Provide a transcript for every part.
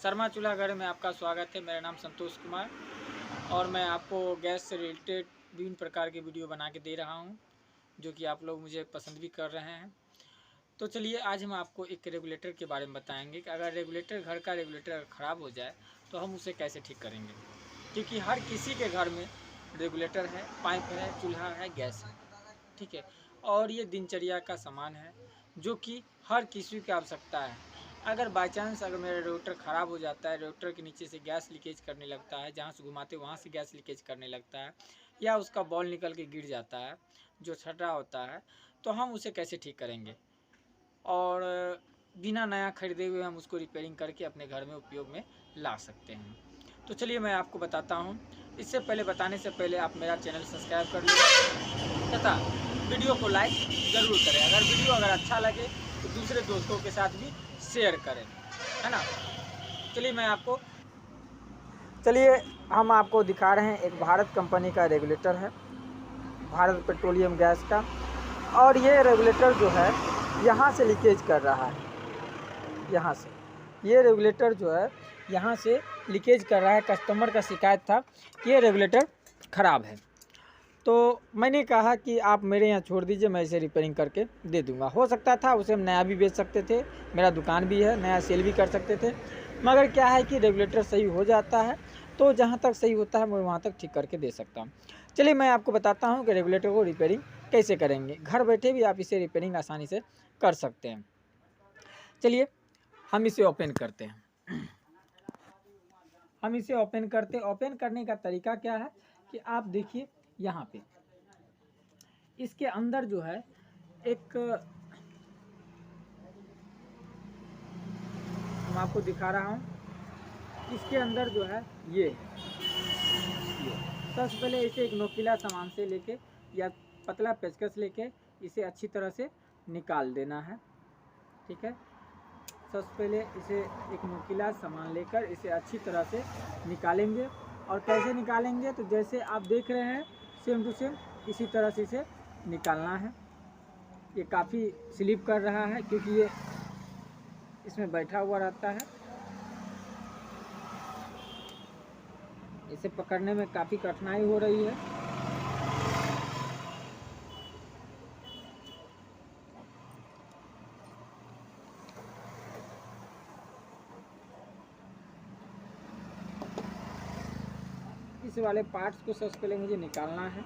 शर्मा चूल्हा घर में आपका स्वागत है। मेरा नाम संतोष कुमार और मैं आपको गैस से रिलेटेड विभिन्न प्रकार के वीडियो बना के दे रहा हूं, जो कि आप लोग मुझे पसंद भी कर रहे हैं। तो चलिए आज हम आपको एक रेगुलेटर के बारे में बताएंगे कि अगर रेगुलेटर घर का रेगुलेटर ख़राब हो जाए तो हम उसे कैसे ठीक करेंगे, क्योंकि हर किसी के घर में रेगुलेटर है, पाइप है, चूल्हा है, गैस है, ठीक है। और ये दिनचर्या का सामान है जो कि हर किसी की आवश्यकता है। अगर बाई चांस अगर मेरा रेगुलेटर ख़राब हो जाता है, रेगुलेटर के नीचे से गैस लीकेज करने लगता है, जहाँ से घुमाते वहाँ से गैस लीकेज करने लगता है, या उसका बॉल निकल के गिर जाता है जो छटा होता है, तो हम उसे कैसे ठीक करेंगे और बिना नया खरीदे हुए हम उसको रिपेयरिंग करके अपने घर में उपयोग में ला सकते हैं। तो चलिए मैं आपको बताता हूँ। इससे पहले बताने से पहले आप मेरा चैनल सब्सक्राइब कर लीजिए तथा वीडियो को लाइक ज़रूर करें। अगर वीडियो अच्छा लगे तो दूसरे दोस्तों के साथ भी शेयर करें, है ना। चलिए हम आपको दिखा रहे हैं। एक भारत कंपनी का रेगुलेटर है, भारत पेट्रोलियम गैस का। और ये रेगुलेटर जो है यहाँ से लीकेज कर रहा है, यहाँ से ये रेगुलेटर जो है यहाँ से लीकेज कर रहा है। कस्टमर का शिकायत था कि ये रेगुलेटर ख़राब है, तो मैंने कहा कि आप मेरे यहाँ छोड़ दीजिए, मैं इसे रिपेयरिंग करके दे दूँगा। हो सकता था उसे हम नया भी बेच सकते थे, मेरा दुकान भी है, नया सेल भी कर सकते थे। मगर क्या है कि रेगुलेटर सही हो जाता है तो जहाँ तक सही होता है मैं वहाँ तक ठीक करके दे सकता हूँ। चलिए मैं आपको बताता हूँ कि रेगुलेटर को रिपेयरिंग कैसे करेंगे। घर बैठे भी आप इसे रिपेयरिंग आसानी से कर सकते हैं। चलिए हम इसे ओपन करते हैं। हम इसे ओपन करने का तरीका क्या है कि आप देखिए यहाँ पे इसके अंदर जो है एक, मैं आपको दिखा रहा हूँ, इसके अंदर जो है ये सबसे पहले इसे एक नोकीला सामान से लेके या पतला पेचकस लेके इसे अच्छी तरह से निकाल देना है, ठीक है। सबसे पहले इसे एक नोकीला सामान लेकर इसे अच्छी तरह से निकालेंगे। और कैसे निकालेंगे, तो जैसे आप देख रहे हैं सेम टू सेम इसी तरह से इसे निकालना है। ये काफ़ी स्लिप कर रहा है क्योंकि ये इसमें बैठा हुआ रहता है। इसे पकड़ने में काफ़ी कठिनाई हो रही है। इस वाले पार्ट्स को सबसे पहले मुझे निकालना है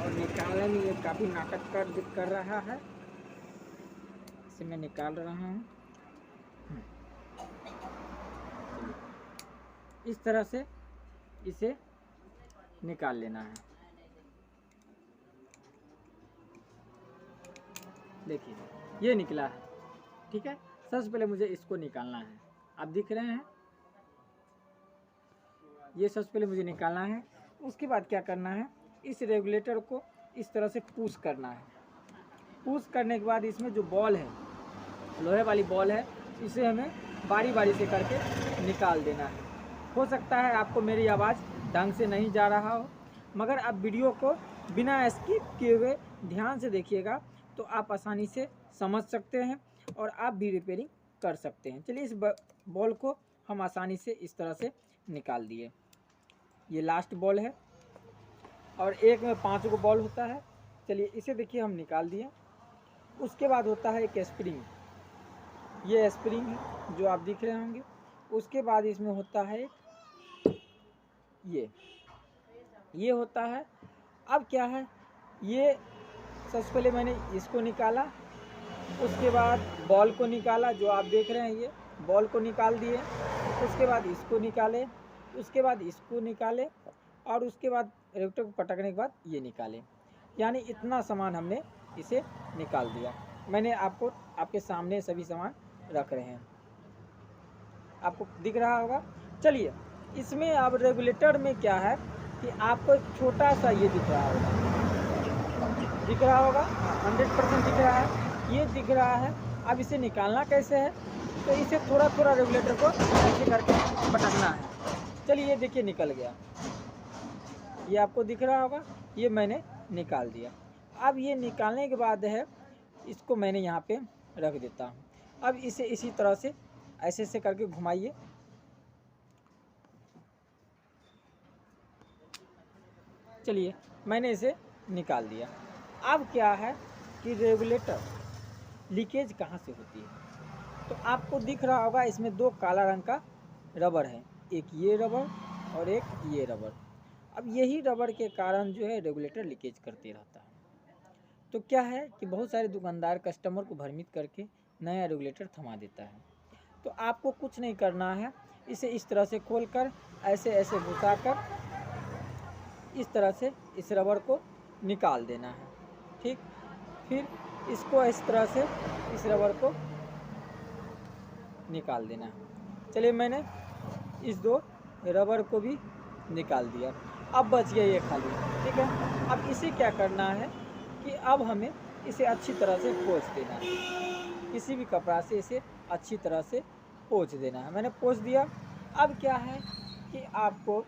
और निकालने में ये काफ़ी नाटक कर रहा है। इसे मैं निकाल रहा हूँ। इस तरह से इसे निकाल लेना है। देखिए ये निकला है, ठीक है। सबसे पहले मुझे इसको निकालना है। आप दिख रहे हैं, ये सबसे पहले मुझे निकालना है। उसके बाद क्या करना है, इस रेगुलेटर को इस तरह से पुश करना है। पुश करने के बाद इसमें जो बॉल है, लोहे वाली बॉल है, इसे हमें बारी बारी से करके निकाल देना है। हो सकता है आपको मेरी आवाज़ ढंग से नहीं जा रहा हो, मगर आप वीडियो को बिना स्किप किए हुए ध्यान से देखिएगा तो आप आसानी से समझ सकते हैं और आप भी रिपेयरिंग कर सकते हैं। चलिए इस बॉल को हम आसानी से इस तरह से निकाल दिए। ये लास्ट बॉल है और एक में 5 गो बॉल होता है। चलिए इसे देखिए हम निकाल दिए। उसके बाद होता है एक स्प्रिंग, ये स्प्रिंग है जो आप दिख रहे होंगे। उसके बाद इसमें होता है ये होता है। अब क्या है, ये सबसे पहले मैंने इसको निकाला, उसके बाद बॉल को निकाला, जो आप देख रहे हैं ये बॉल को निकाल दिए। उसके बाद इसको निकाले, उसके बाद इसको निकाले और उसके बाद रेगुलेटर को पटकने के बाद ये निकाले। यानी इतना सामान हमने इसे निकाल दिया। मैंने आपको आपके सामने सभी सामान रख रहे हैं, आपको दिख रहा होगा। चलिए इसमें अब रेगुलेटर में क्या है कि आपको एक छोटा सा ये दिख रहा होगा, 100% दिख रहा है, ये दिख रहा है। अब इसे निकालना कैसे है, तो इसे थोड़ा थोड़ा रेगुलेटर को ऐसे करके पटकना है। चलिए ये देखिए निकल गया, ये आपको दिख रहा होगा, ये मैंने निकाल दिया। अब ये निकालने के बाद है इसको मैंने यहाँ पे रख देता हूँ। अब इसे इसी तरह से ऐसे ऐसे करके घुमाइए। चलिए मैंने इसे निकाल दिया। अब क्या है कि रेगुलेटर लीकेज कहाँ से होती है, तो आपको दिख रहा होगा इसमें दो काला रंग का रबर है, एक ये रबर और एक ये रबर। अब यही रबर के कारण जो है रेगुलेटर लीकेज करते रहता है। तो क्या है कि बहुत सारे दुकानदार कस्टमर को भ्रमित करके नया रेगुलेटर थमा देता है। तो आपको कुछ नहीं करना है, इसे इस तरह से खोलकर ऐसे ऐसे घुसाकर इस तरह से इस रबर को निकाल देना है। ठीक, फिर इसको इस तरह से इस रबर को निकाल देना है। चलिए मैंने इस दो रबर को भी निकाल दिया। अब बच गया ये खाली। ठीक है, अब इसे क्या करना है कि अब हमें इसे अच्छी तरह से पोंछ देना है। किसी भी कपड़ा से इसे अच्छी तरह से पोंछ देना है। मैंने पोंछ दिया। अब क्या है कि आपको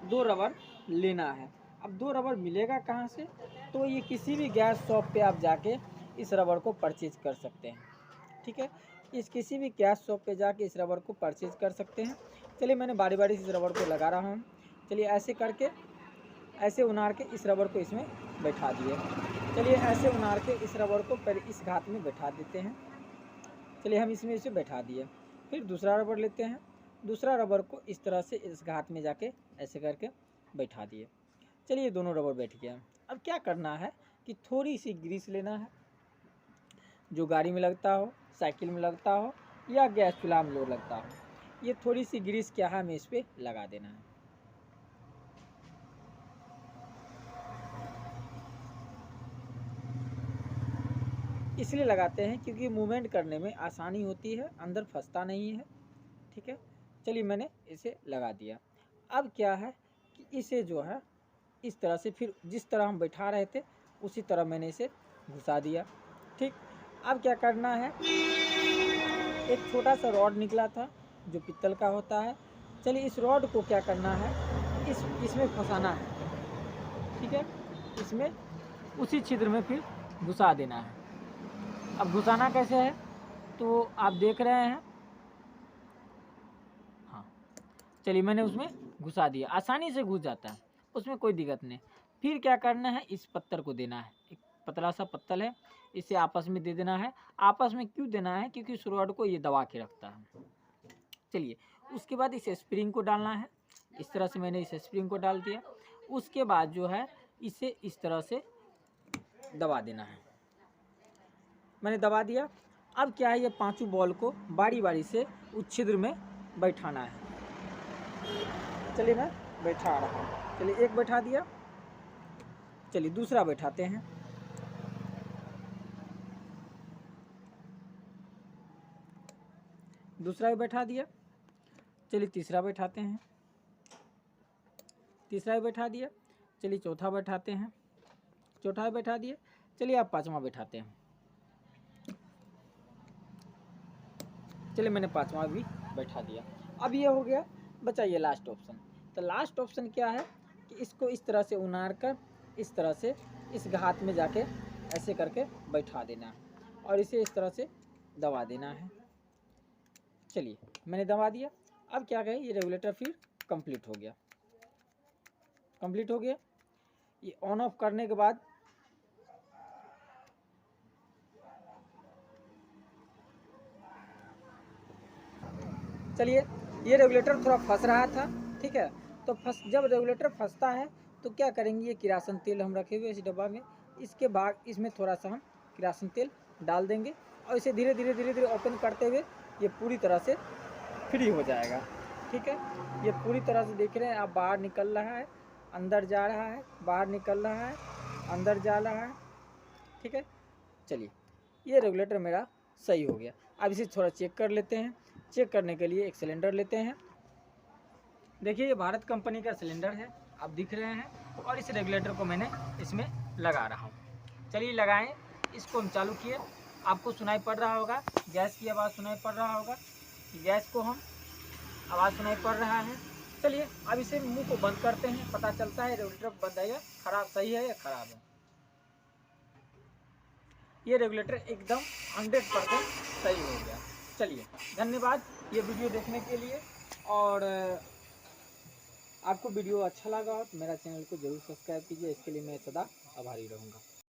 दो रबर लेना है। अब दो रबर मिलेगा कहाँ से, तो ये किसी भी गैस शॉप पे आप जाके इस रबर को परचेज कर सकते हैं। ठीक है, इस किसी भी गैस शॉप पे जाके इस रबर को परचेज कर सकते हैं। चलिए मैंने बारी बारी से इस रबर को लगा रहा हूँ। चलिए ऐसे करके ऐसे उनार के इस रबर को इसमें बैठा दिए। चलिए ऐसे उनार के इस रबर को पहले इस घात में बैठा देते हैं। चलिए हम इसमें इसे बैठा दिए। फिर दूसरा रबर लेते हैं, दूसरा रबर को इस तरह से इस घात में जाके ऐसे करके बैठा दिए। चलिए दोनों रबर बैठ गया। अब क्या करना है कि थोड़ी सी ग्रीस लेना है, जो गाड़ी में लगता हो, साइकिल में लगता हो या गैस चूल्हा में लगता हो। ये थोड़ी सी ग्रीस क्या है हमें इस पर लगा देना है। इसलिए लगाते हैं क्योंकि मूवमेंट करने में आसानी होती है, अंदर फंसता नहीं है। ठीक है, चलिए मैंने इसे लगा दिया। अब क्या है कि इसे जो है इस तरह से फिर जिस तरह हम बैठा रहे थे उसी तरह मैंने इसे घुसा दिया। ठीक, अब क्या करना है, एक छोटा सा रॉड निकला था जो पित्तल का होता है। चलिए इस रॉड को क्या करना है, इसमें फंसाना है। ठीक है, इसमें उसी छिद्र में फिर घुसा देना है। अब घुसाना कैसे है तो आप देख रहे हैं। हाँ, चलिए मैंने उसमें घुसा दिया, आसानी से घुस जाता है, उसमें कोई दिक्कत नहीं। फिर क्या करना है, इस पत्थर को देना है, एक पतला सा पत्तल है, इसे आपस में दे देना है। आपस में क्यों देना है, क्योंकि इस रॉड को ये दबा के रखता है। चलिए उसके बाद इस स्प्रिंग को डालना है। इस तरह से मैंने इस स्प्रिंग को डाल दिया। उसके बाद जो है इसे इस तरह से दबा देना है। मैंने दबा दिया। अब क्या है, ये पांचों बॉल को बारी बारी से उस छिद्र में बैठाना है। चलिए मैं बैठा रहा हूँ। चलिए एक बैठा दिया, चलिए दूसरा बैठाते हैं। दूसरा भी बैठा दिया। चलिए तीसरा बैठाते हैं। तीसरा भी बैठा दिया। चलिए चौथा बैठाते हैं। चौथा भी बैठा दिया। चलिए आप पांचवा बैठाते हैं। चलिए मैंने पांचवा भी बैठा दिया। अब ये हो गया, बचा ये लास्ट ऑप्शन। तो लास्ट ऑप्शन क्या है कि इसको इस तरह से उनार कर इस तरह से इस घात में जाके ऐसे करके बैठा देना है और इसे इस तरह से दबा देना है। चलिए मैंने दबा दिया। अब क्या कहें, ये रेगुलेटर फिर कंप्लीट हो गया। कंप्लीट हो गया। ये ऑन ऑफ करने के बाद चलिए ये रेगुलेटर थोड़ा फंस रहा था। ठीक है, तो जब रेगुलेटर फंसता है तो क्या करेंगे, ये किरासन तेल हम रखे हुए इस डब्बा में, इसके बाद इसमें थोड़ा सा हम किरासन तेल डाल देंगे और इसे धीरे धीरे धीरे धीरे ओपन करते हुए ये पूरी तरह से फ्री हो जाएगा। ठीक है, ये पूरी तरह से देख रहे हैं आप, बाहर निकल रहा है, अंदर जा रहा है, बाहर निकल रहा है, अंदर जा रहा है। ठीक है, चलिए ये रेगुलेटर मेरा सही हो गया। अब इसे थोड़ा चेक कर लेते हैं। चेक करने के लिए एक सिलेंडर लेते हैं। देखिए ये भारत कंपनी का सिलेंडर है, आप दिख रहे हैं, और इस रेगुलेटर को मैंने इसमें लगा रहा हूँ। चलिए लगाएं, इसको हम चालू किए, आपको सुनाई पड़ रहा होगा, गैस की आवाज़ सुनाई पड़ रहा होगा। गैस को हम आवाज़ सुनाई पड़ रहा है। चलिए अब इसे मुंह को बंद करते हैं, पता चलता है रेगुलेटर बंद है या खराब, सही है या खराब है। ये रेगुलेटर एकदम 100% सही हो गया। चलिए, धन्यवाद ये वीडियो देखने के लिए। और आपको वीडियो अच्छा लगा हो तो मेरा चैनल को ज़रूर सब्सक्राइब कीजिए, इसके लिए मैं सदा आभारी रहूँगा।